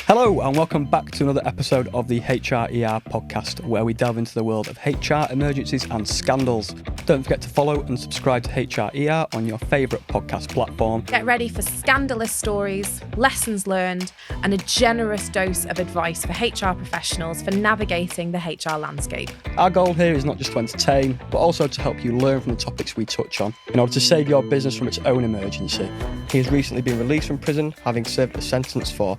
Hello and welcome back to another episode of the HRER podcast, where we delve into the world of HR emergencies and scandals. Don't forget to follow and subscribe to HRER on your favourite podcast platform. Get ready for scandalous stories, lessons learned, and a generous dose of advice for HR professionals for navigating the HR landscape. Our goal here is not just to entertain, but also to help you learn from the topics we touch on in order to save your business from its own emergency. He has recently been released from prison, having served a sentence for ...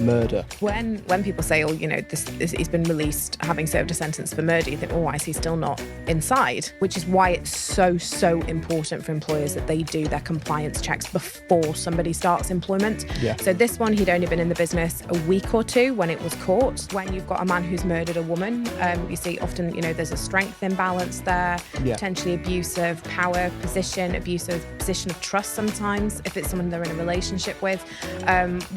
murder. When people say, oh, you know, this he's been released having served a sentence for murder, you think, oh, why is he still not inside? Which is why it's so important for employers that they do their compliance checks before somebody starts employment. Yeah. So this one, he'd only been in the business a week or two when it was caught. When you've got a man who's murdered a woman, you see often, you know, there's a strength imbalance there, potentially abuse of power position, abuse of position of trust sometimes, if it's someone they're in a relationship with.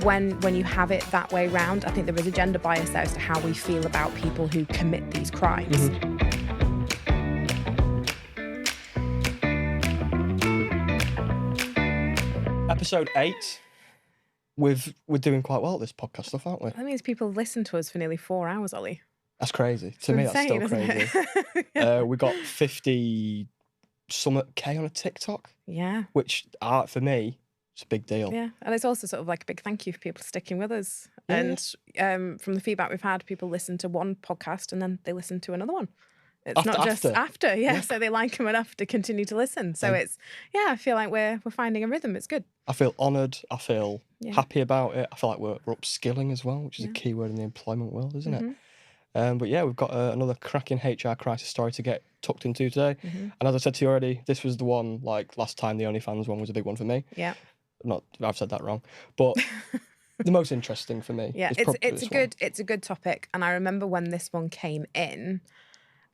When you have it that way round, I think there is a gender bias there as to how we feel about people who commit these crimes. Episode 8. We're doing quite well at this podcast stuff, aren't we? That means people listen to us for nearly 4 hours, Ollie. That's crazy. To me, that's Insane, still isn't crazy. it? We got 50 something K on a TikTok, Yeah. which for me, it's a big deal. Yeah. And it's also sort of like a big thank you for people sticking with us. Yeah. And from the feedback we've had, people listen to one podcast and then they listen to another one. It's not just after. Yeah. So they like them enough to continue to listen. So I feel like we're finding a rhythm. It's good. I feel honoured. I feel happy about it. I feel like we're upskilling as well, which is a key word in the employment world, isn't it? But yeah, we've got another cracking HR crisis story to get tucked into today. And as I said to you already, this was the one, like last time, the OnlyFans one was a big one for me. Yeah. I've said that wrong, but the most interesting for me. Yeah, it's a good topic. And I remember when this one came in,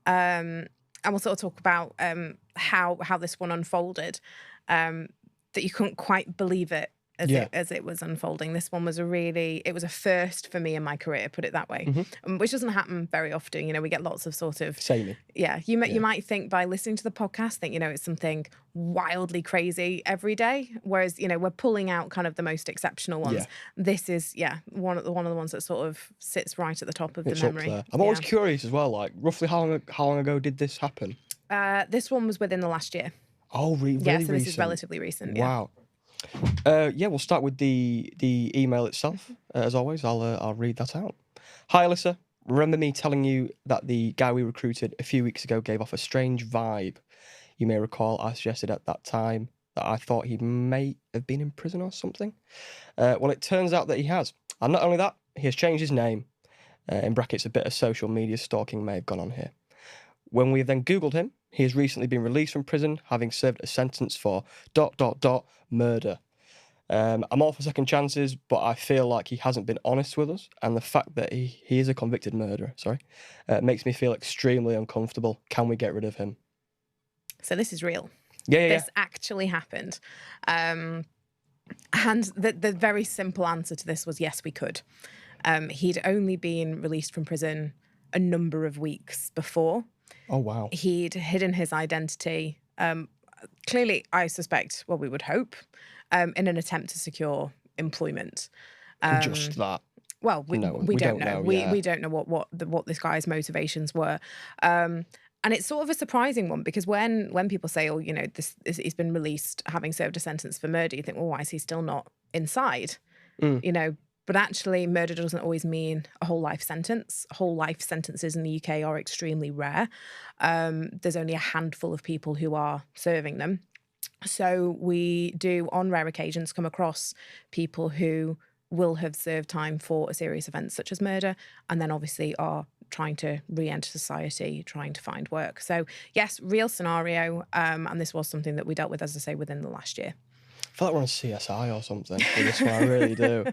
and we'll sort of talk about how this one unfolded, that you couldn't quite believe it as it was unfolding. This one was it was a first for me in my career, put it that way, which doesn't happen very often. You know, we get lots of sort of... Samey. Yeah, you might think by listening to the podcast, think, you know, it's something wildly crazy every day, whereas, you know, we're pulling out kind of the most exceptional ones. Yeah. This is, one of the ones that sort of sits right at the top of the memory. Up there. I'm always curious as well, like, roughly how long ago did this happen? This one was within the last year. Oh, really Yeah, so recent. this is relatively recent. Wow. We'll start with the email itself. As always, I'll read that out. Hi, Alyssa. Remember me telling you that the guy we recruited a few weeks ago gave off a strange vibe? You may recall I suggested at that time that I thought he may have been in prison or something. Well, it turns out that he has. And not only that, he has changed his name. In brackets, a bit of social media stalking may have gone on here. When we then Googled him, he has recently been released from prison, having served a sentence for ... murder. I'm all for second chances, but I feel like he hasn't been honest with us, and the fact that he is a convicted murderer, makes me feel extremely uncomfortable. Can we get rid of him? So this is real. Yeah. This actually happened. And the very simple answer to this was yes, we could. He'd only been released from prison a number of weeks before. Oh, wow. He'd hidden his identity. Clearly, I suspect, well, we would hope, in an attempt to secure employment. Just that. Well, we don't know. Yeah. We don't know what this guy's motivations were. And it's sort of a surprising one because when people say, oh, you know, he's been released having served a sentence for murder, you think, well, why is he still not inside? You know, but actually murder doesn't always mean a whole life sentence. Whole life sentences in the UK are extremely rare. There's only a handful of people who are serving them. So we do, on rare occasions, come across people who will have served time for a serious offence such as murder, and then obviously are trying to re-enter society, trying to find work. So yes, real scenario, and this was something that we dealt with, as I say, within the last year. I feel like we're on CSI or something with this one, I really do.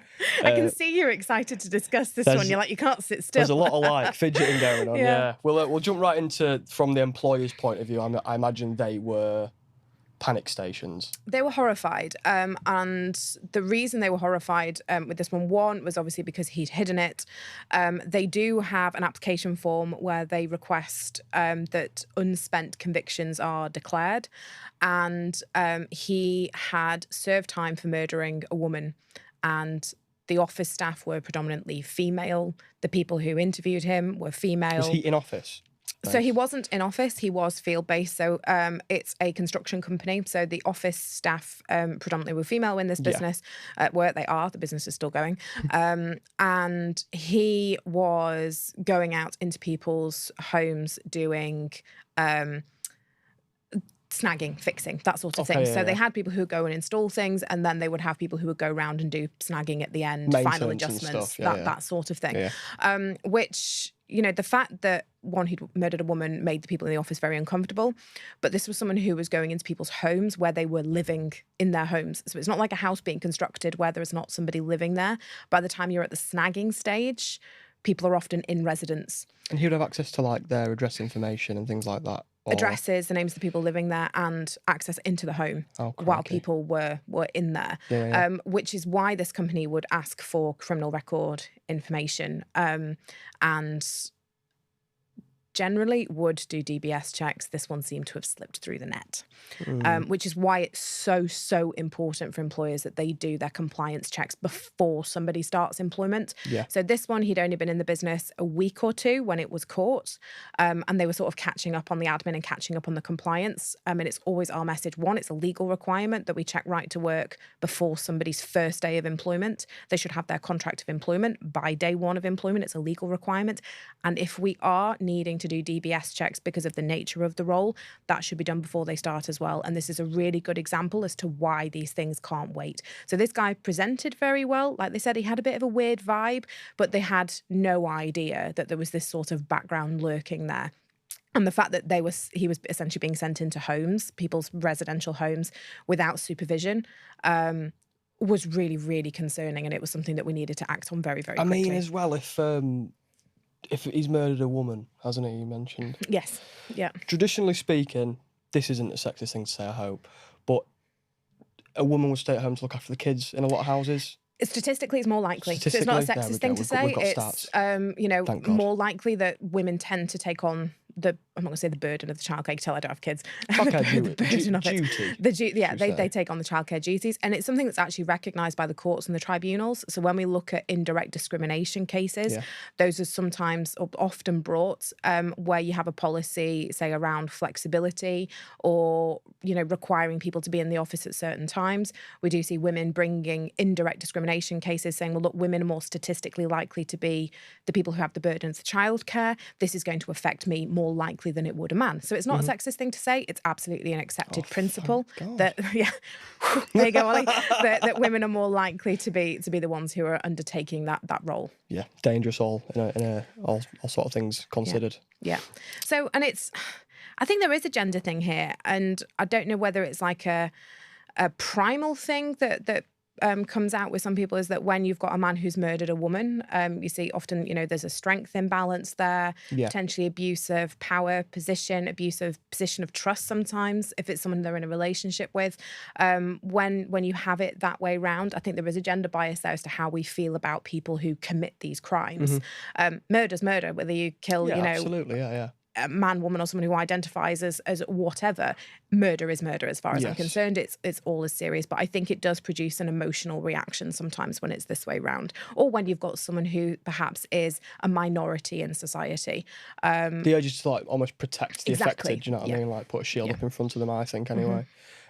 I can see you're excited to discuss this one. You're like, you can't sit still. There's a lot of like fidgeting going on, yeah. We'll jump right into, from the employer's point of view, I imagine they were panic stations. They were horrified. And the reason they were horrified with this one was obviously because he'd hidden it. They do have an application form where they request that unspent convictions are declared. And he had served time for murdering a woman and The office staff were predominantly female. The people who interviewed him were female. Was he in office? So he wasn't in office, he was field-based. So it's a construction company. So the office staff predominantly were female in this business. At work they are, the business is still going. And he was going out into people's homes doing snagging, fixing, that sort of thing. So they had people who would go and install things, and then they would have people who would go around and do snagging at the end, final adjustments, that sort of thing. Which, you know, the fact that one, he'd murdered a woman made the people in the office very uncomfortable, but this was someone who was going into people's homes where they were living in their homes. So it's not like a house being constructed where there's not somebody living there. By the time you're at the snagging stage, people are often in residence. And he would have access to like their address information and things like that. Addresses, the names of the people living there, and access into the home while people were in there. Which is why this company would ask for criminal record information and generally would do DBS checks. This one seemed to have slipped through the net, which is why it's so important for employers that they do their compliance checks before somebody starts employment. So this one, he'd only been in the business a week or two when it was caught, and they were sort of catching up on the admin and catching up on the compliance. And it's always our message. One, it's a legal requirement that we check right to work before somebody's first day of employment. They should have their contract of employment by day one of employment. It's a legal requirement. And if we are needing to do DBS checks because of the nature of the role, that should be done before they start as well. And this is a really good example as to why these things can't wait. So this guy presented very well. Like they said, he had a bit of a weird vibe, but they had no idea that there was this sort of background lurking there. And the fact that he was essentially being sent into homes, people's residential homes, without supervision, was really, really concerning. And it was something that we needed to act on very, very quickly. I mean, as well, if he's murdered a woman, hasn't he, you mentioned? Yes, yeah. Traditionally speaking, this isn't a sexist thing to say, I hope, but a woman would stay at home to look after the kids in a lot of houses. Statistically, it's more likely. So it's not a sexist thing to say. It's, you know, more likely that women tend to take on I'm not going to say the burden of the childcare. You can tell I don't have kids. They take on the childcare duties. And it's something that's actually recognised by the courts and the tribunals. So when we look at indirect discrimination cases, those are sometimes or often brought where you have a policy, say, around flexibility or, you know, requiring people to be in the office at certain times. We do see women bringing indirect discrimination cases saying, well, look, women are more statistically likely to be the people who have the burden of the childcare. This is going to affect me more likely than it would a man. So it's not a sexist thing to say. It's absolutely an accepted principle that there you go, Ollie, that women are more likely to be the ones who are undertaking that role. Yeah, dangerous all sort of things considered. Yeah. So, and I think there is a gender thing here, and I don't know whether it's like a primal thing that comes out with some people, is that when you've got a man who's murdered a woman, you see often, you know, there's a strength imbalance there, potentially abuse of power position, abuse of position of trust sometimes, if it's someone they're in a relationship with. When you have it that way round, I think there is a gender bias there as to how we feel about people who commit these crimes. Murder's murder, whether you kill, you know... Absolutely, a man, woman, or someone who identifies as whatever. Murder is murder as far as I'm concerned. It's all as serious, but I think it does produce an emotional reaction sometimes when it's this way round, or when you've got someone who perhaps is a minority in society. The urge is to like almost protect the affected, do you know what I mean? Like put a shield up in front of them, I think, anyway.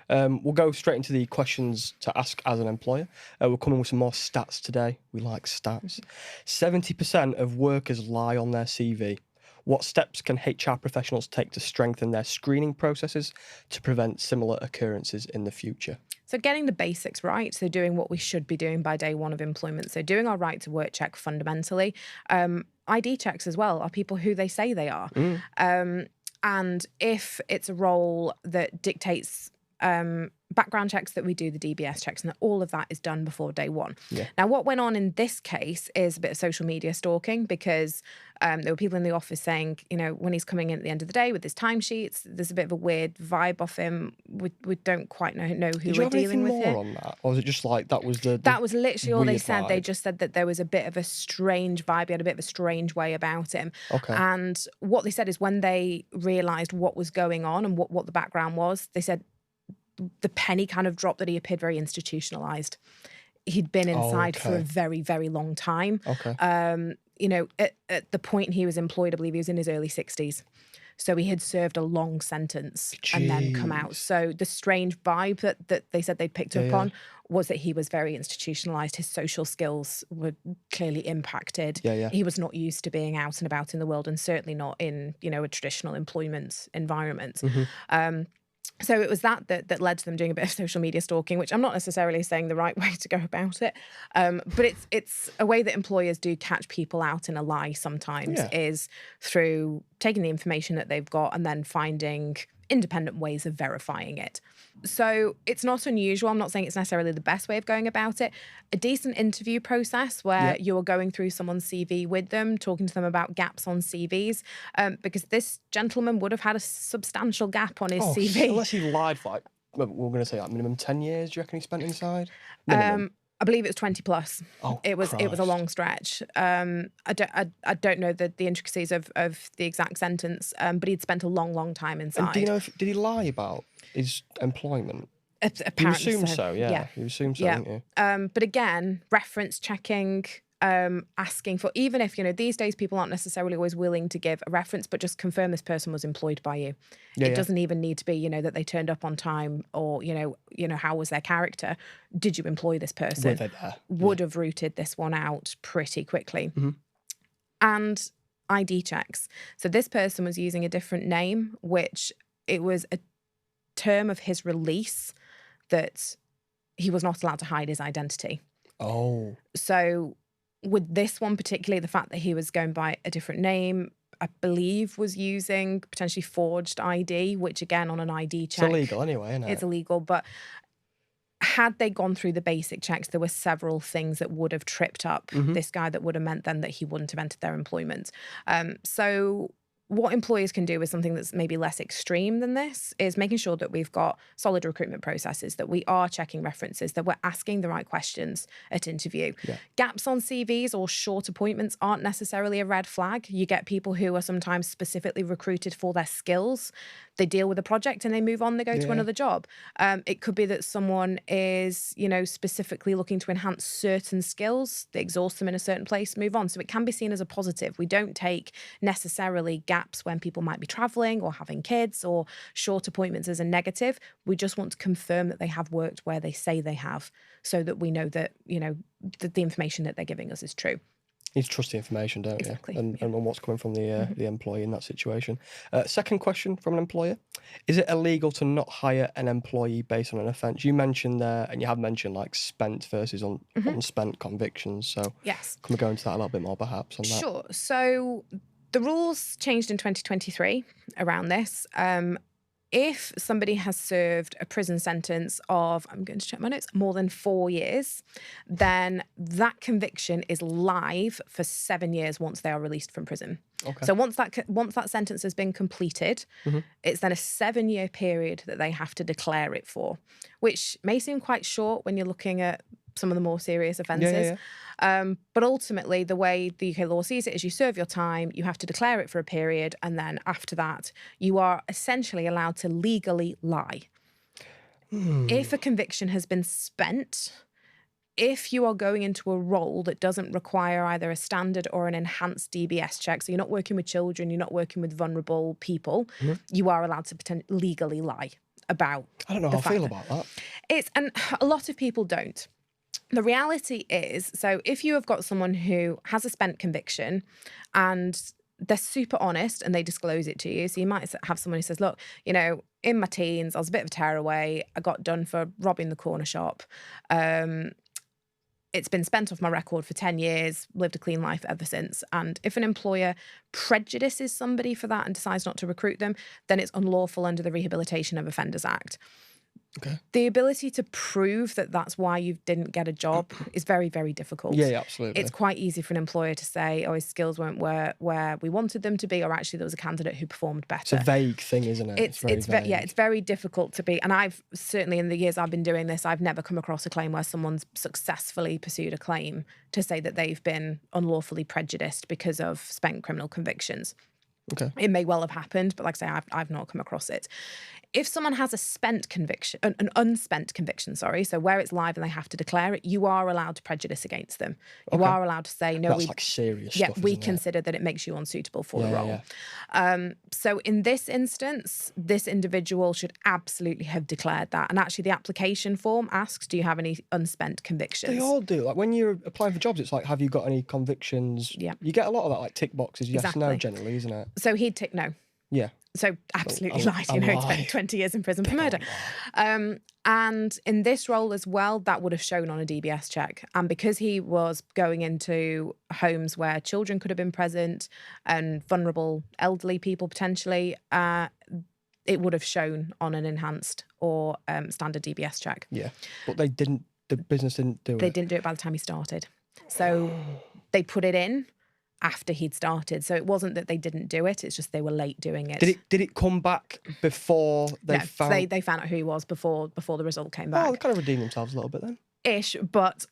We'll go straight into the questions to ask as an employer. We're coming with some more stats today. We like stats. 70% of workers lie on their CV. What steps can HR professionals take to strengthen their screening processes to prevent similar occurrences in the future? So getting the basics right, so doing what we should be doing by day one of employment. So doing our right to work check fundamentally. ID checks as well are people who they say they are. And if it's a role that dictates background checks, that we do the DBS checks, and that all of that is done before day one. Now, what went on in this case is a bit of social media stalking, because there were people in the office saying, you know, when he's coming in at the end of the day with his timesheets, there's a bit of a weird vibe off him. We don't quite know who we're dealing with here. Did you have anything more on that? Or was it just like that was that was literally all they said. Vibe? They just said that there was a bit of a strange vibe. He had a bit of a strange way about him. And what they said is when they realised what was going on and what the background was, they said the penny kind of dropped that he appeared very institutionalised. he'd been Oh, inside for a okay. very, very long time. Okay. You know, at the point he was employed, I believe he was in his early 60s. So he had served a long sentence and then come out. Jeez. So the strange vibe that they said they'd picked Yeah, up yeah. on was that he was very institutionalized. His social skills were clearly impacted. Yeah, yeah. He was not used to being out and about in the world, and certainly not in, you know, a traditional employment environment. So it was that led to them doing a bit of social media stalking, which I'm not necessarily saying the right way to go about it, but it's a way that employers do catch people out in a lie sometimes, Yeah. is through taking the information that they've got and then finding independent ways of verifying it. So it's not unusual. I'm not saying it's necessarily the best way of going about it. A decent interview process where Yeah. you're going through someone's CV with them, talking to them about gaps on CVs, because this gentleman would have had a substantial gap on his Oh, CV. unless he lied for like, we're going to say like minimum 10 years, do you reckon he spent inside? Minimum. I believe it was 20 plus. Oh, It was a Christ. long stretch. I don't know the intricacies of the exact sentence, but he'd spent a long time And inside. do you know did he lie about his employment? You Apparently assume so, yeah. You assume so, Yeah. don't you? But again, reference checking, asking for, even if, you know, these days people aren't necessarily always willing to give a reference, but just confirm this person was employed by you. Yeah, It yeah. doesn't even need to be, you know, that they turned up on time, or, you know, how was their character? Did you employ this person? Were they there? Would have rooted this one out pretty quickly. Mm-hmm. And ID checks. So this person was using a different name, which it was a term of his release that he was not allowed to hide his identity. Oh. So with this one particularly, the fact that he was going by a different name, I believe was using potentially forged ID, which again on an ID check, It's illegal anyway, isn't it? it's illegal. But had they gone through the basic checks, there were several things that would have tripped up this guy that would have meant then that he wouldn't have entered their employment. So what employers can do is something that's maybe less extreme than this, is making sure that we've got solid recruitment processes, that we are checking references, that we're asking the right questions at interview. Yeah. Gaps on CVs or short appointments aren't necessarily a red flag. You get people who are sometimes specifically recruited for their skills. They deal with a project and they move on, they go to another job. It could be that someone is, you know, specifically looking to enhance certain skills. They exhaust them in a certain place, move on. So it can be seen as a positive. We don't take necessarily gaps when people might be traveling or having kids or short appointments as a negative. We just want to confirm that they have worked where they say they have, so that we know that, you know, that the information that they're giving us is true. You need to trust the information, don't Exactly, you? And what's coming from the employee in that situation. Second question from an employer. Is it illegal to not hire an employee based on an offence? You mentioned there, and you have mentioned like spent versus unspent convictions. So Yes. can we go into that a little bit more perhaps on that? Sure. So the rules changed in 2023 around this. If somebody has served a prison sentence of, I'm going to check my notes, more than 4 years, then that conviction is live for 7 years once they are released from prison. Okay. So once that sentence has been completed, it's then a 7-year period that they have to declare it for, which may seem quite short when you're looking at some of the more serious offences. But ultimately, the way the UK law sees it is you serve your time, you have to declare it for a period, and then after that, you are essentially allowed to legally lie. If a conviction has been spent, if you are going into a role that doesn't require either a standard or an enhanced DBS check, so you're not working with children, you're not working with vulnerable people, you are allowed to legally lie about. I don't know how I feel about that. And a lot of people don't. The reality is, so if you have got someone who has a spent conviction and they're super honest and they disclose it to you, so you might have someone who says, look, you know, in my teens, I was a bit of a tearaway. I got done for robbing the corner shop. It's been spent off my record for 10 years, lived a clean life ever since. And if an employer prejudices somebody for that and decides not to recruit them, then it's unlawful under the Rehabilitation of Offenders Act. Okay. The ability to prove that that's why you didn't get a job is very, very difficult. Yeah, absolutely. It's quite easy for an employer to say, oh, his skills weren't where we wanted them to be, or actually there was a candidate who performed better. It's a vague thing, isn't it? It's vague. it's very difficult to be. And I've certainly, in the years I've been doing this, I've never come across a claim where someone's successfully pursued a claim to say that they've been unlawfully prejudiced because of spent criminal convictions. Okay. It may well have happened, but like I say, I've not come across it. If someone has a spent conviction, an unspent conviction, sorry, so where it's live and they have to declare it, you are allowed to prejudice against them. You Okay. are allowed to say, no, That's like serious stuff, we isn't it? consider that it makes you unsuitable for the Yeah, role. So in this instance, this individual should absolutely have declared that. And actually the application form asks, do you have any unspent convictions? They all do. Like when you're applying for jobs, it's like, have you got any convictions? Yeah. You get a lot of that, like tick boxes, yes, no, Exactly. generally, isn't it? So he'd tick no. Yeah. So absolutely A lied, you know, he'd lie. spent 20 years in prison for Big murder. old lie. And in this role as well, that would have shown on a DBS check. And because he was going into homes where children could have been present and vulnerable elderly people potentially, it would have shown on an enhanced or standard DBS check. Yeah. But they didn't, the business didn't do it. They didn't do it by the time he started. So they put it in after he'd started. So it wasn't that they didn't do it, it's just they were late doing it. Did it come back before they found... So they found out who he was before the result came back. Oh, they kind of redeemed themselves a little bit then. Ish, but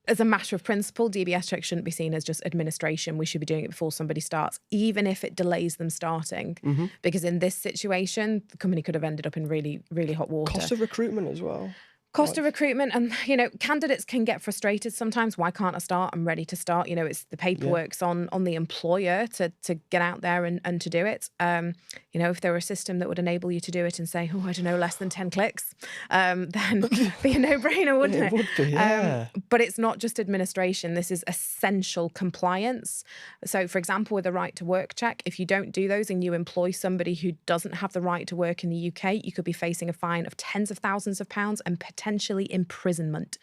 as a matter of principle, DBS checks shouldn't be seen as just administration. We should be doing it before somebody starts, even if it delays them starting. Because in this situation, the company could have ended up in really, really hot water. Cost of recruitment as well. Cost of recruitment, and you know, candidates can get frustrated sometimes. Why can't I start? I'm ready to start. You know, it's the paperwork's on the employer to get out there and to do it. You know, if there were a system that would enable you to do it and say, oh, I don't know, less than 10 clicks, then it'd be a no-brainer, wouldn't it? It would be, yeah. But it's not just administration. This is essential compliance. So, for example, with a right to work check, if you don't do those and you employ somebody who doesn't have the right to work in the UK, you could be facing a fine of tens of thousands of pounds and potentially imprisonment.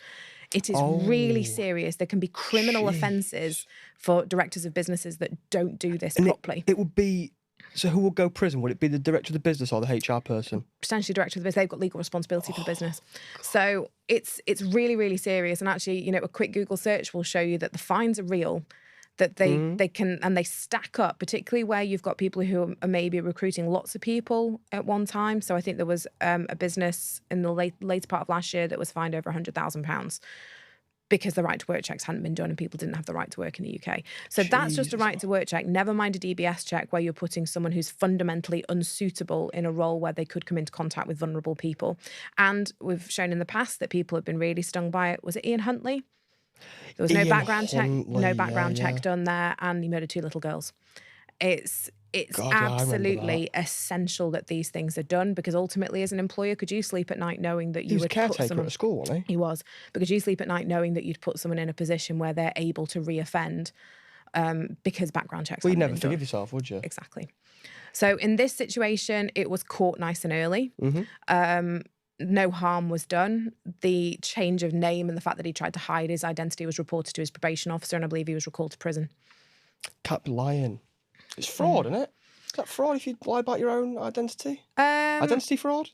It is really serious. There can be criminal offences for directors of businesses that don't do this properly. It would be... So who would go prison? Would it be the director of the business or the HR person? Potentially director of the business. They've got legal responsibility for the business. So it's really, really serious. And actually, you know, a quick Google search will show you that the fines are real, that they can, and they stack up, particularly where you've got people who are maybe recruiting lots of people at one time. So I think there was a business in the later part of last year that was fined over £100,000 because the right to work checks hadn't been done and people didn't have the right to work in the UK. So that's just a right to work check, never mind a DBS check where you're putting someone who's fundamentally unsuitable in a role where they could come into contact with vulnerable people. And we've shown in the past that people have been really stung by it. Was it Ian Huntley? There was no background check done there, and he murdered 2 little girls. It's absolutely essential that these things are done, because ultimately, as an employer, could you sleep at night knowing that you would put someone... He was a caretaker at a school, wasn't he? He was. But could you sleep at night knowing that you'd put someone in a position where they're able to reoffend because background checks... Well, you'd never forgive yourself, would you? Exactly. So in this situation, it was caught nice and early. No harm was done. The change of name and the fact that he tried to hide his identity was reported to his probation officer, and I believe he was recalled to prison. Can't be lying. It's fraud, isn't it? Is that fraud if you lie about your own identity? Identity fraud?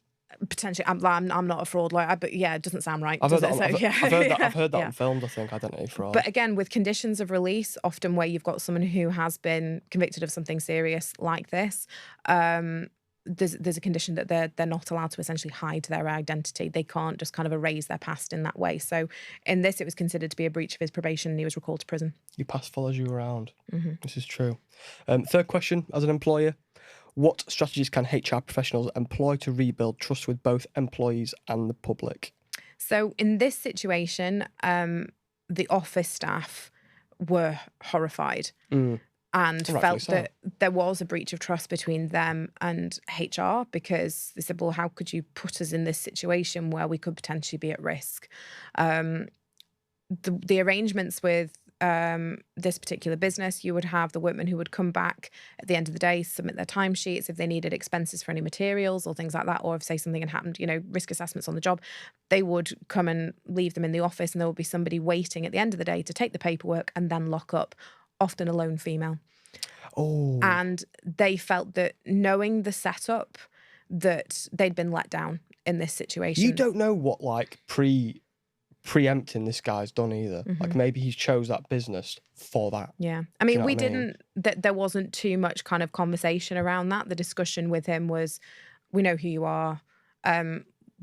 Potentially. I'm not a fraud lawyer, but yeah, it doesn't sound right. I've heard that Yeah. on films, I think, identity fraud. But again, with conditions of release, often where you've got someone who has been convicted of something serious like this, there's a condition that they're not allowed to essentially hide their identity. They can't just kind of erase their past in that way. So in this, it was considered to be a breach of his probation and he was recalled to prison. Your past follows you around. This is true. Third question, as an employer, what strategies can HR professionals employ to rebuild trust with both employees and the public? So in this situation, the office staff were horrified. And felt that there was a breach of trust between them and HR, because they said, well, how could you put us in this situation where we could potentially be at risk? The arrangements with this particular business, you would have the workmen who would come back at the end of the day, submit their timesheets if they needed expenses for any materials or things like that, or if, say, something had happened, you know, risk assessments on the job, they would come and leave them in the office, and there would be somebody waiting at the end of the day to take the paperwork and then lock up. Often a lone female. And they felt that, knowing the setup, that they'd been let down in this situation. You don't know what, like, preempting this guy's done either. Like, maybe he's chose that business for that. Yeah. I mean, there wasn't too much kind of conversation around that. The discussion with him was, we know who you are.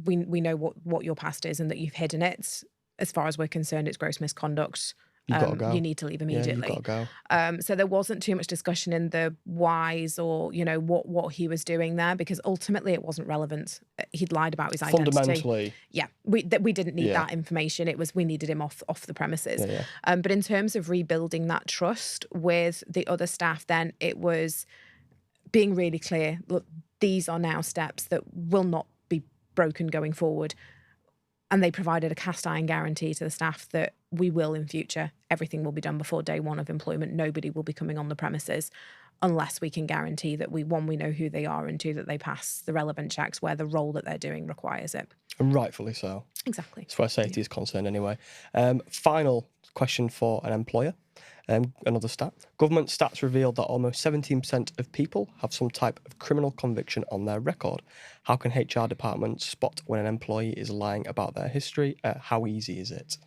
We know what your past is and that you've hidden it. As far as we're concerned, it's gross misconduct. You've got to go. You need to leave Yeah, immediately. you've got to go. So there wasn't too much discussion in the whys or, you know, what he was doing there, because ultimately it wasn't relevant. He'd lied about his identity. Fundamentally. Yeah, we didn't need Yeah. that information. It was, we needed him off the premises. Yeah, yeah. But in terms of rebuilding that trust with the other staff, then it was being really clear, look, these are now steps that will not be broken going forward. And they provided a cast iron guarantee to the staff that we will in future, everything will be done before day one of employment. Nobody will be coming on the premises unless we can guarantee that one, we know who they are, and two, that they pass the relevant checks where the role that they're doing requires it. And rightfully so. Exactly. That's where safety is concerned anyway. Final question for an employer. Another stat. Government stats revealed that almost 17% of people have some type of criminal conviction on their record. How can HR departments spot when an employee is lying about their history? How easy is it?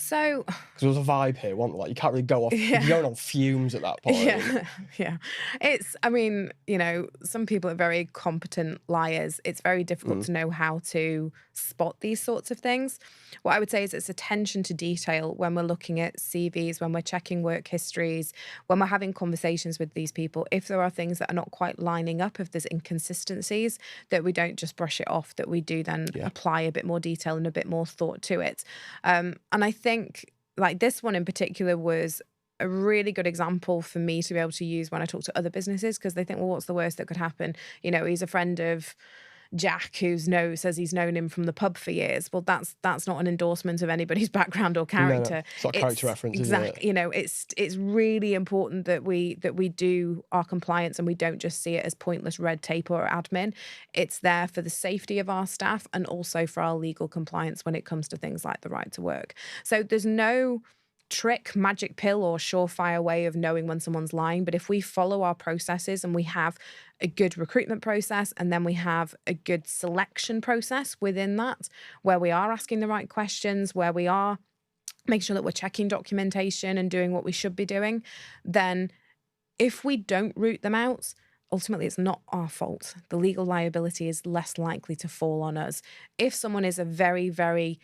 So, because there was a vibe here, wasn't there? Like, you can't really go off. Yeah. You're going on fumes at that point. Yeah. It's, I mean, you know, some people are very competent liars. It's very difficult to know how to spot these sorts of things. What I would say is it's attention to detail when we're looking at CVs, when we're checking work histories, when we're having conversations with these people. If there are things that are not quite lining up, if there's inconsistencies, that we don't just brush it off, that we do then apply a bit more detail and a bit more thought to it. And I think, like, this one in particular was a really good example for me to be able to use when I talk to other businesses, because they think, well, what's the worst that could happen? You know, he's a friend of Jack, says he's known him from the pub for years. Well, that's not an endorsement of anybody's background or character. No. It's not a character reference, is it? You know, it's really important that we do our compliance and we don't just see it as pointless red tape or admin. It's there for the safety of our staff and also for our legal compliance when it comes to things like the right to work. So there's no trick, magic pill, or surefire way of knowing when someone's lying. But if we follow our processes and we have a good recruitment process, and then we have a good selection process within that, where we are asking the right questions, where we are making sure that we're checking documentation and doing what we should be doing, then if we don't root them out, ultimately it's not our fault. The legal liability is less likely to fall on us. If someone is a very, very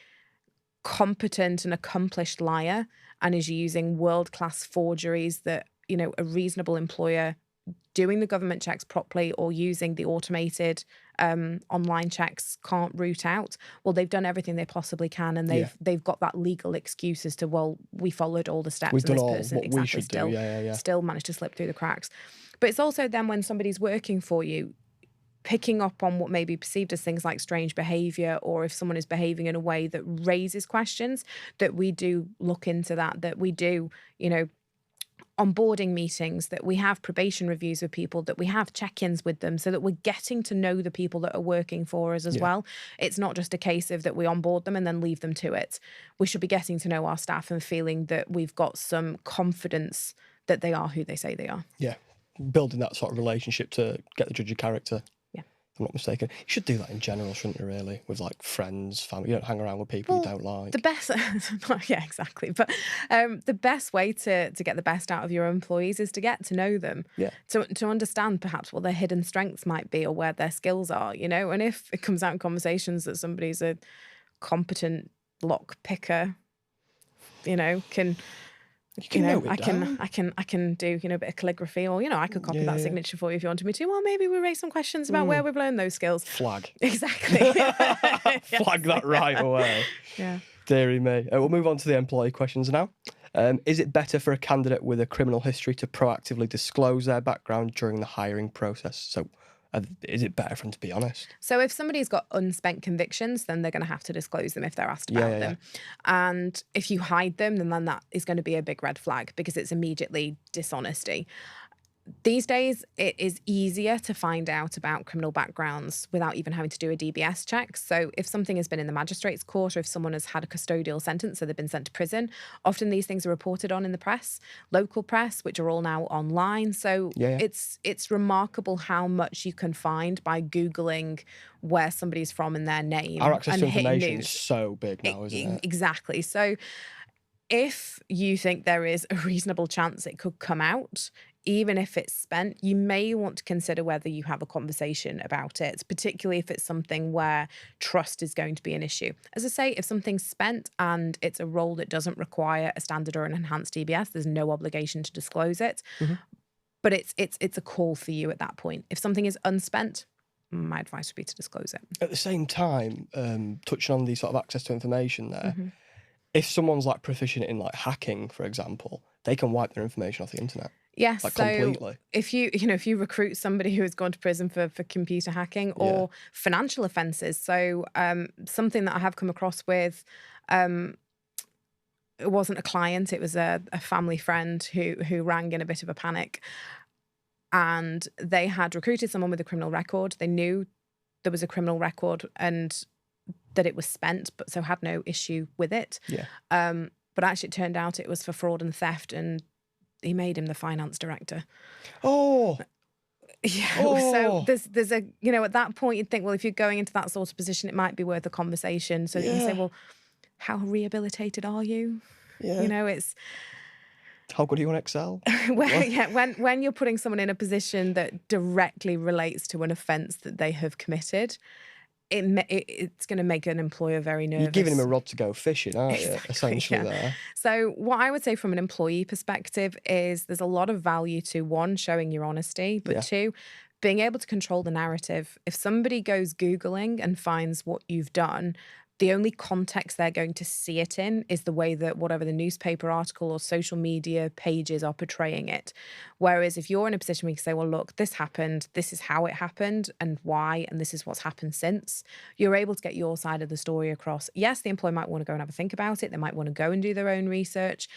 competent and accomplished liar and is using world-class forgeries that, you know, a reasonable employer doing the government checks properly or using the automated online checks can't root out, well, they've done everything they possibly can, and they've got that legal excuse as to, well, we followed all the steps, We've and done this all person what we should do. Still managed to slip through the cracks. But it's also then when somebody's working for you, picking up on what may be perceived as things like strange behaviour, or if someone is behaving in a way that raises questions, that we do look into that we do, you know, onboarding meetings, that we have probation reviews with people, that we have check-ins with them, so that we're getting to know the people that are working for us as well. It's not just a case of that we onboard them and then leave them to it. We should be getting to know our staff and feeling that we've got some confidence that they are who they say they are. Yeah, building that sort of relationship to get the judge of character. I'm not mistaken. You should do that in general, shouldn't you, really? With, like, friends, family. You don't hang around with people you don't like. The best... yeah, exactly. But the best way to get the best out of your employees is to get to know them. Yeah. To understand perhaps what their hidden strengths might be or where their skills are, you know? And if it comes out in conversations that somebody's a competent lock picker, you know, I can do, you know, a bit of calligraphy, or, you know, I could copy that signature for you if you wanted me to. Well, maybe we raise some questions about where we've learned those skills. Flag. Exactly. Flag that right away. Yeah. Deary me. We'll move on to the employee questions now. Is it better for a candidate with a criminal history to proactively disclose their background during the hiring process? So, is it better for them to be honest? So if somebody's got unspent convictions, then they're going to have to disclose them if they're asked about them. And if you hide them, then that is going to be a big red flag, because it's immediately dishonesty. These days, it is easier to find out about criminal backgrounds without even having to do a DBS check. So if something has been in the magistrate's court, or if someone has had a custodial sentence, so they've been sent to prison, often these things are reported on in the press, local press, which are all now online. So it's remarkable how much you can find by Googling where somebody's from and their name. Our access to information is so big now, isn't it? Exactly. So if you think there is a reasonable chance it could come out, even if it's spent, you may want to consider whether you have a conversation about it, particularly if it's something where trust is going to be an issue. As I say, if something's spent and it's a role that doesn't require a standard or an enhanced DBS, there's no obligation to disclose it. But it's a call for you at that point. If something is unspent, my advice would be to disclose it. At the same time, touching on the sort of access to information there, if someone's like proficient in like hacking, for example, they can wipe their information off the internet. Yes, Like so completely. if you recruit somebody who has gone to prison for computer hacking or financial offences, so something that I have come across with, it wasn't a client, it was a family friend who rang in a bit of a panic, and they had recruited someone with a criminal record. They knew there was a criminal record and that it was spent, but so had no issue with it. Yeah. But actually, it turned out it was for fraud and theft, and he made him the finance director. Oh. Yeah. Oh. So there's a, at that point you'd think, well, if you're going into that sort of position, it might be worth a conversation. So that you can say, well, how rehabilitated are you? Yeah. It's how good are you on Excel? when you're putting someone in a position that directly relates to an offence that they have committed, it's going to make an employer very nervous. You're giving him a rod to go fishing, aren't you? Exactly, Essentially, there. So what I would say from an employee perspective is there's a lot of value to, one, showing your honesty, but two, being able to control the narrative. If somebody goes Googling and finds what you've done, the only context they're going to see it in is the way that whatever the newspaper article or social media pages are portraying it. Whereas if you're in a position where you can say, well, look, this happened, this is how it happened and why, and this is what's happened since, you're able to get your side of the story across. Yes, the employer might want to go and have a think about it. They might want to go and do their own research,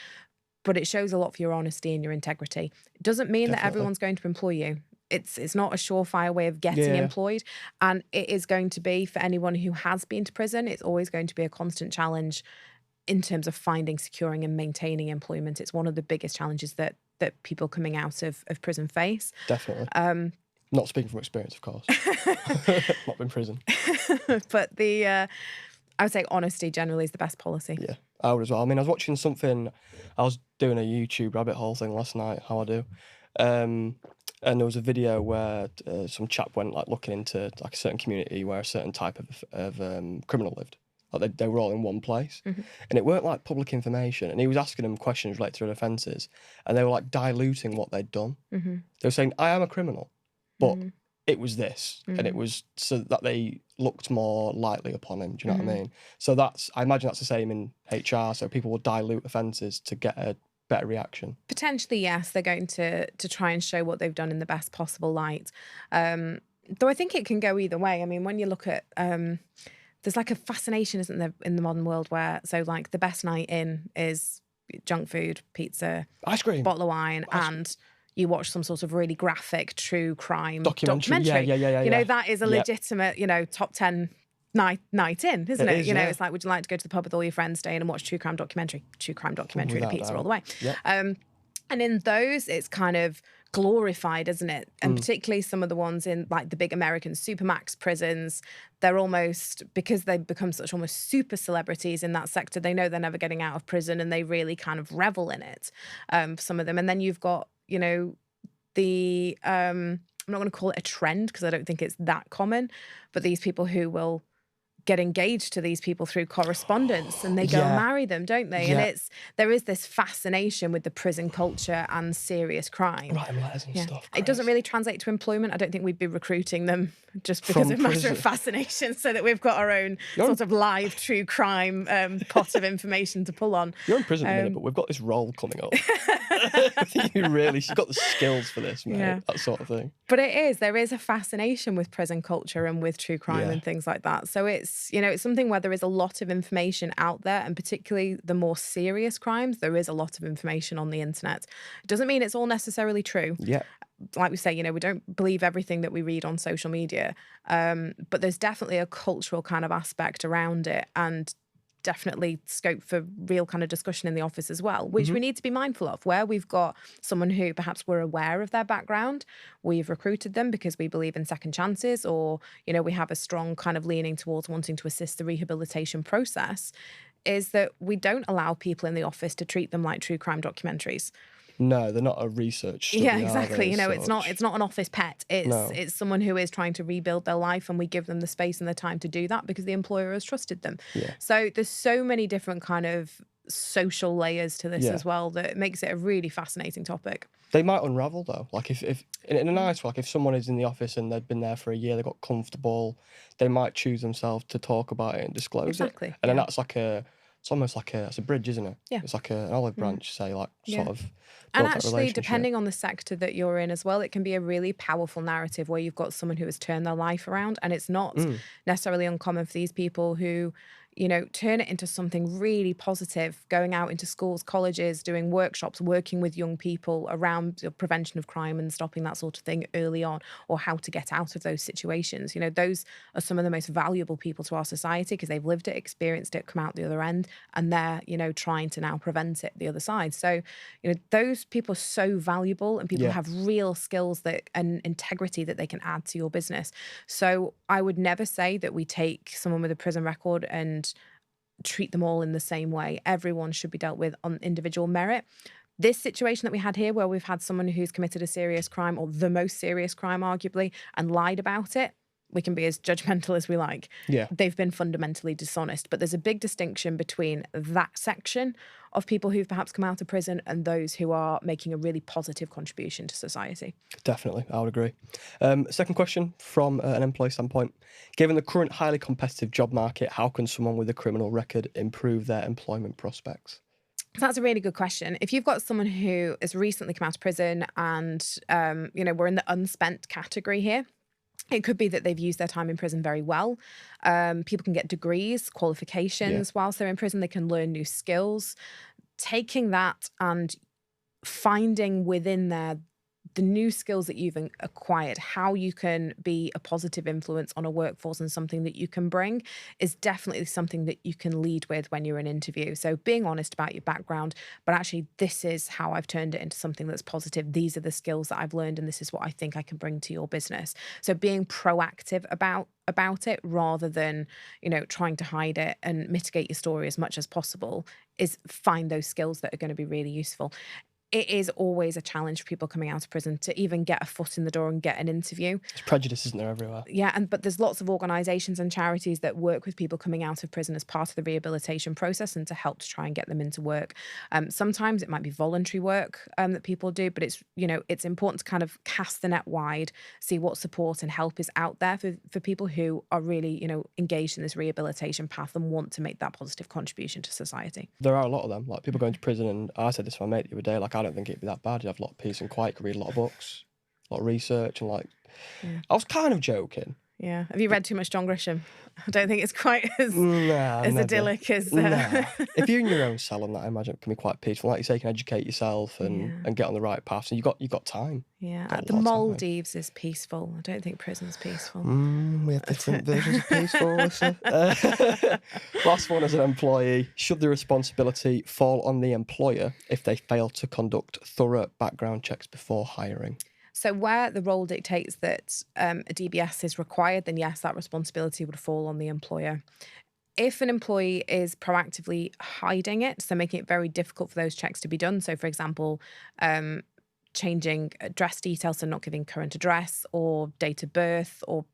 but it shows a lot for your honesty and your integrity. It doesn't mean that everyone's going to employ you. It's not a surefire way of getting employed. And it is going to be, for anyone who has been to prison, it's always going to be a constant challenge in terms of finding, securing and maintaining employment. It's one of the biggest challenges that people coming out of prison face. Definitely. Not speaking from experience, of course. Not been in prison. But I would say honesty generally is the best policy. Yeah, I would as well. I mean, I was watching something, I was doing a YouTube rabbit hole thing last night, how I do. And there was a video where some chap went like looking into like a certain community where a certain type of criminal lived. Like they were all in one place, and it weren't like public information. And he was asking them questions related to their offences, and they were like diluting what they'd done. They were saying, "I am a criminal," but it was this, and it was so that they looked more lightly upon him. Do you know what I mean? So I imagine that's the same in HR. So people will dilute offences to get a better reaction. Potentially, yes. They're going to try and show what they've done in the best possible light. Though I think it can go either way. I mean, when you look at, there's like a fascination, isn't there, in the modern world where, so like the best night in is junk food, pizza, ice cream, bottle of wine, and you watch some sort of really graphic true crime documentary. Yeah. That is a legitimate, top 10 night in, isn't it? It's like, would you like to go to the pub with all your friends, stay in and watch true crime documentary and a pizza all the way. And in those, it's kind of glorified, isn't it? And particularly some of the ones in like the big American supermax prisons, they're almost, because they've become such almost super celebrities in that sector, they know they're never getting out of prison and they really kind of revel in it, some of them. And then you've got, the I'm not going to call it a trend because I don't think it's that common, but these people who will get engaged to these people through correspondence and they go and marry them, don't they? And there is this fascination with the prison culture and serious crime. Writing letters and stuff. It doesn't really translate to employment. I don't think we'd be recruiting them just because of matter of fascination, so that we've got our own sort of live true crime pot of information to pull on. You're in prison at the minute, but we've got this role coming up. You've got the skills for this, mate. That sort of thing. But there is a fascination with prison culture and with true crime and things like that. So it's something where there is a lot of information out there, and particularly the more serious crimes, there is a lot of information on the internet. It doesn't mean it's all necessarily true. Yeah. Like we say, we don't believe everything that we read on social media, but there's definitely a cultural kind of aspect around it, and definitely scope for real kind of discussion in the office as well, which we need to be mindful of. Where we've got someone who perhaps we're aware of their background, we've recruited them because we believe in second chances, or, we have a strong kind of leaning towards wanting to assist the rehabilitation process, is that we don't allow people in the office to treat them like true crime documentaries. No, they're not a research study, Yeah, are exactly. they, You as know, it's such? not an office pet. It's No. it's someone who is trying to rebuild their life, and we give them the space and the time to do that because the employer has trusted them. Yeah. So there's so many different kind of social layers to this Yeah. as well that makes it a really fascinating topic. They might unravel though. Like if in a nice way, like if someone is in the office and they've been there for a year, they got comfortable, they might choose themselves to talk about it and disclose it. Exactly. And then Yeah. that's like it's almost like it's a bridge, isn't it? Yeah. It's like an olive branch, say, like Yeah. sort of And build that actually, relationship. depending on the sector that you're in as well, it can be a really powerful narrative where you've got someone who has turned their life around. And it's not necessarily uncommon for these people who, turn it into something really positive, going out into schools, colleges, doing workshops, working with young people around the prevention of crime and stopping that sort of thing early on, or how to get out of those situations. Those are some of the most valuable people to our society because they've lived it, experienced it, come out the other end, and they're, trying to now prevent it the other side. So, those people are so valuable, and people Yeah. have real skills and integrity that they can add to your business. So I would never say that we take someone with a prison record and treat them all in the same way. Everyone should be dealt with on individual merit. This situation that we had here, where we've had someone who's committed a serious crime, or the most serious crime arguably, and lied about it, we can be as judgmental as we like. Yeah. They've been fundamentally dishonest. But there's a big distinction between that section of people who've perhaps come out of prison and those who are making a really positive contribution to society. Definitely, I would agree. Second question from an employee standpoint. Given the current highly competitive job market, how can someone with a criminal record improve their employment prospects? So that's a really good question. If you've got someone who has recently come out of prison and, we're in the unspent category here, it could be that they've used their time in prison very well. People can get degrees, qualifications whilst they're in prison. They can learn new skills. Taking that and finding within there the new skills that you've acquired, how you can be a positive influence on a workforce and something that you can bring, is definitely something that you can lead with when you're in an interview. So being honest about your background, but actually this is how I've turned it into something that's positive. These are the skills that I've learned, and this is what I think I can bring to your business. So being proactive about it rather than, trying to hide it and mitigate your story as much as possible, is find those skills that are going to be really useful. It is always a challenge for people coming out of prison to even get a foot in the door and get an interview. There's prejudice, isn't there, everywhere? Yeah, but there's lots of organisations and charities that work with people coming out of prison as part of the rehabilitation process and to help to try and get them into work. Sometimes it might be voluntary work that people do, but it's important to kind of cast the net wide, see what support and help is out there for people who are really, engaged in this rehabilitation path and want to make that positive contribution to society. There are a lot of them, like people going to prison, and I said this to my mate the other day, like I don't think it'd be that bad. You'd have a lot of peace and quiet, could read a lot of books, a lot of research, and I was kind of joking. Yeah. Have you read too much John Grisham? I don't think it's quite as never. idyllic as... Nah. If you're in your own cell, and that, I imagine it can be quite peaceful. Like you say, you can educate yourself and get on the right path. So you got time. Yeah. Got a The lot of time. Maldives is peaceful. I don't think prison's peaceful. We have different versions of peaceful, listen. Last one, as an employee, should the responsibility fall on the employer if they fail to conduct thorough background checks before hiring? So where the role dictates that a DBS is required, then yes, that responsibility would fall on the employer. If an employee is proactively hiding it, so making it very difficult for those checks to be done, so for example, changing address details, so not giving current address or date of birth, or,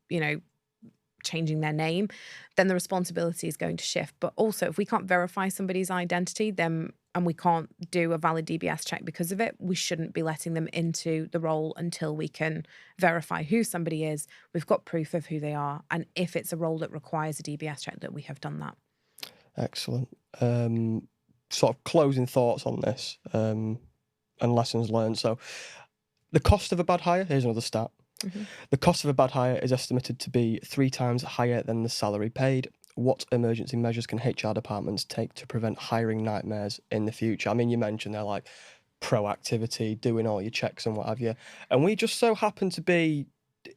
changing their name, then the responsibility is going to shift. But also, if we can't verify somebody's identity, then and we can't do a valid DBS check because of it, we shouldn't be letting them into the role until we can verify who somebody is. We've got proof of who they are. And if it's a role that requires a DBS check, that we have done that. Excellent. Sort of closing thoughts on this and lessons learned. So the cost of a bad hire, here's another stat. Mm-hmm. The cost of a bad hire is estimated to be 3 times higher than the salary paid. What emergency measures can HR departments take to prevent hiring nightmares in the future? I mean, you mentioned they're like proactivity, doing all your checks and what have you. And we just so happen to be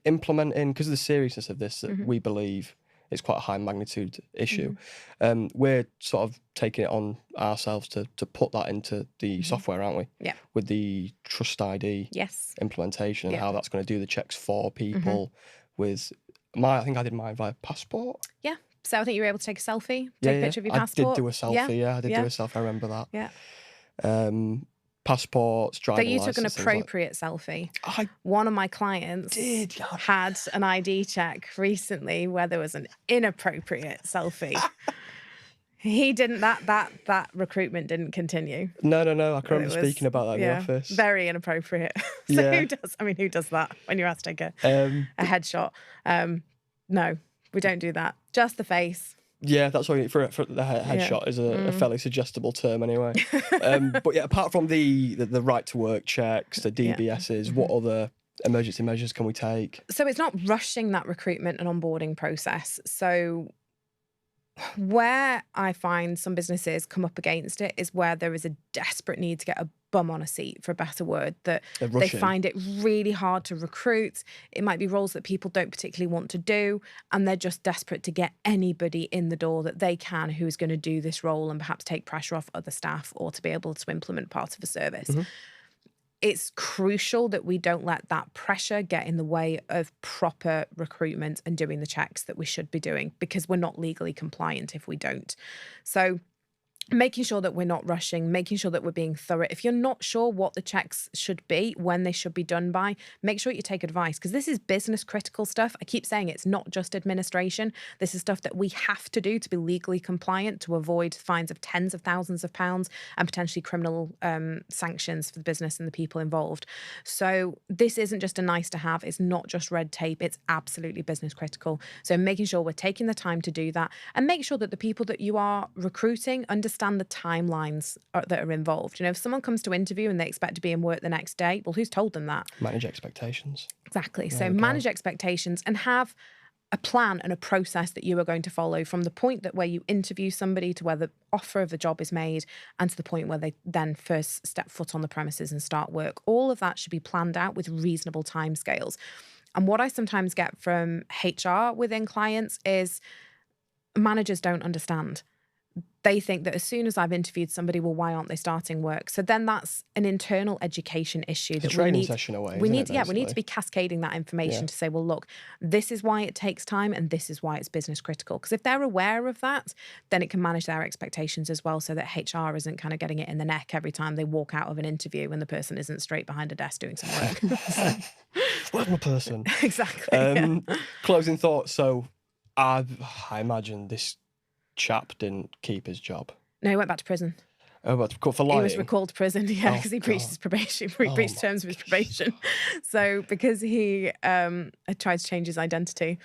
implementing, because of the seriousness of this, that we believe it's quite a high magnitude issue. We're sort of taking it on ourselves to put that into the software, aren't we? Yeah. With the Trust ID implementation and how that's going to do the checks for people with I think I did mine via passport. Yeah. So I think you were able to take a selfie, take a picture of your passport. I did do a selfie, I did do a selfie, I remember that. Yeah. passports, So driving you took an license, things like- appropriate selfie. I One of my clients did. had an ID check recently where there was an inappropriate selfie. He didn't. That recruitment didn't continue. No. I can It remember was, speaking about that in the office. Very inappropriate. So Yeah. who does that when you're asked to take a headshot? No, we don't do that. Just the face. Yeah, that's why for the headshot is a fairly suggestible term anyway. But yeah, apart from the right to work checks, the DBSs, what other emergency measures can we take? So it's not rushing that recruitment and onboarding process. So where I find some businesses come up against it is where there is a desperate need to get a bum on a seat, for a better word, that they find it really hard to recruit. It might be roles that people don't particularly want to do, and they're just desperate to get anybody in the door that they can who's going to do this role and perhaps take pressure off other staff or to be able to implement part of a service. It's crucial that we don't let that pressure get in the way of proper recruitment and doing the checks that we should be doing, because we're not legally compliant if we don't. So making sure that we're not rushing, making sure that we're being thorough. If you're not sure what the checks should be, when they should be done by, make sure you take advice, because this is business critical stuff. I keep saying it's not just administration. This is stuff that we have to do to be legally compliant, to avoid fines of tens of thousands of pounds and potentially criminal sanctions for the business and the people involved. So this isn't just a nice to have. It's not just red tape. It's absolutely business critical. So making sure we're taking the time to do that, and make sure that the people that you are recruiting understand the timelines that are involved. You know, if someone comes to interview and they expect to be in work the next day, well, who's told them that? Manage expectations. Exactly. So manage expectations and have a plan and a process that you are going to follow from the point that where you interview somebody to where the offer of the job is made and to the point where they then first step foot on the premises and start work. All of that should be planned out with reasonable timescales. And what I sometimes get from HR within clients is managers don't understand. They think that as soon as I've interviewed somebody, well, why aren't they starting work? So then that's an internal education issue. That training session away. We need to be cascading that information to say, well, look, this is why it takes time and this is why it's business critical. Because if they're aware of that, then it can manage their expectations as well, so that HR isn't kind of getting it in the neck every time they walk out of an interview and the person isn't straight behind a desk doing some work. Where's my person? Exactly. Closing thoughts. So I imagine this chap didn't keep his job. No, he went back to prison. Oh, but for lying? He was recalled to prison, because he breached his probation. He breached terms of his probation. So because he had tried to change his identity,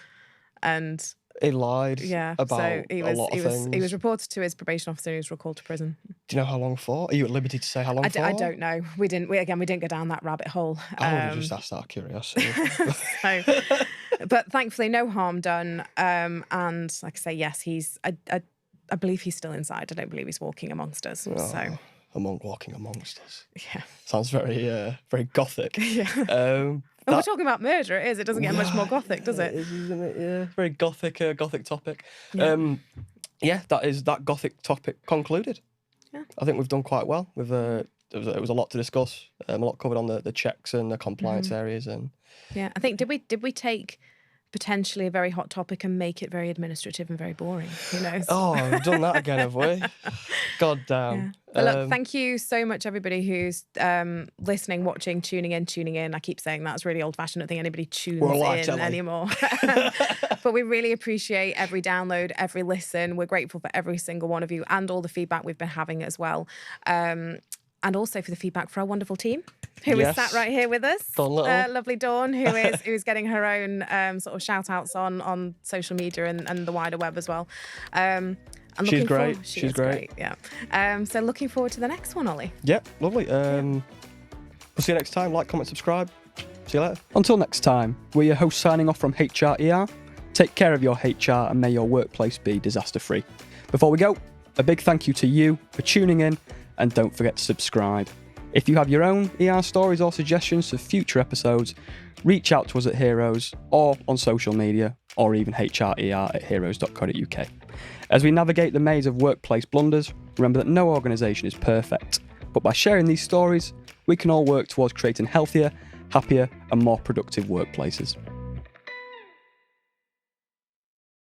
and he lied about so a lot of things. He was reported to his probation officer and he was recalled to prison. Do you know how long for? Are you at liberty to say how long for? I don't know. We didn't go down that rabbit hole. I would have just asked out of curiosity. But thankfully, no harm done. And like I say, yes, I believe he's still inside. I don't believe he's walking amongst us. So walking amongst us. Yeah. Sounds very very gothic. Yeah. We're talking about murder. It is. It doesn't get much more gothic, does it? Isn't it? Yeah. Very gothic topic. Yeah. That gothic topic concluded. Yeah. I think we've done quite well. There was a lot to discuss. A lot covered on the checks and the compliance areas. And yeah, I think did we take potentially a very hot topic and make it very administrative and very boring? Who knows? Oh, we've done that again, have we? God damn. Yeah. But look, thank you so much, everybody who's listening, watching, tuning in. I keep saying that. It's really old-fashioned. I don't think anybody tunes in anymore. But we really appreciate every download, every listen. We're grateful for every single one of you and all the feedback we've been having as well. And also for the feedback for our wonderful team who is sat right here with us. Lovely Dawn, who is getting her own sort of shout outs on social media and the wider web as well. And she's great. She's great. Yeah. So looking forward to the next one, Ollie. Yep, lovely. We'll see you next time. Like, comment, subscribe. See you later. Until next time, we're your hosts signing off from HRER. Take care of your HR and may your workplace be disaster free. Before we go, a big thank you to you for tuning in. And don't forget to subscribe. If you have your own ER stories or suggestions for future episodes, reach out to us at Hroes or on social media, or even hrer@hroes.co.uk. As we navigate the maze of workplace blunders, remember that no organisation is perfect, but by sharing these stories, we can all work towards creating healthier, happier and more productive workplaces.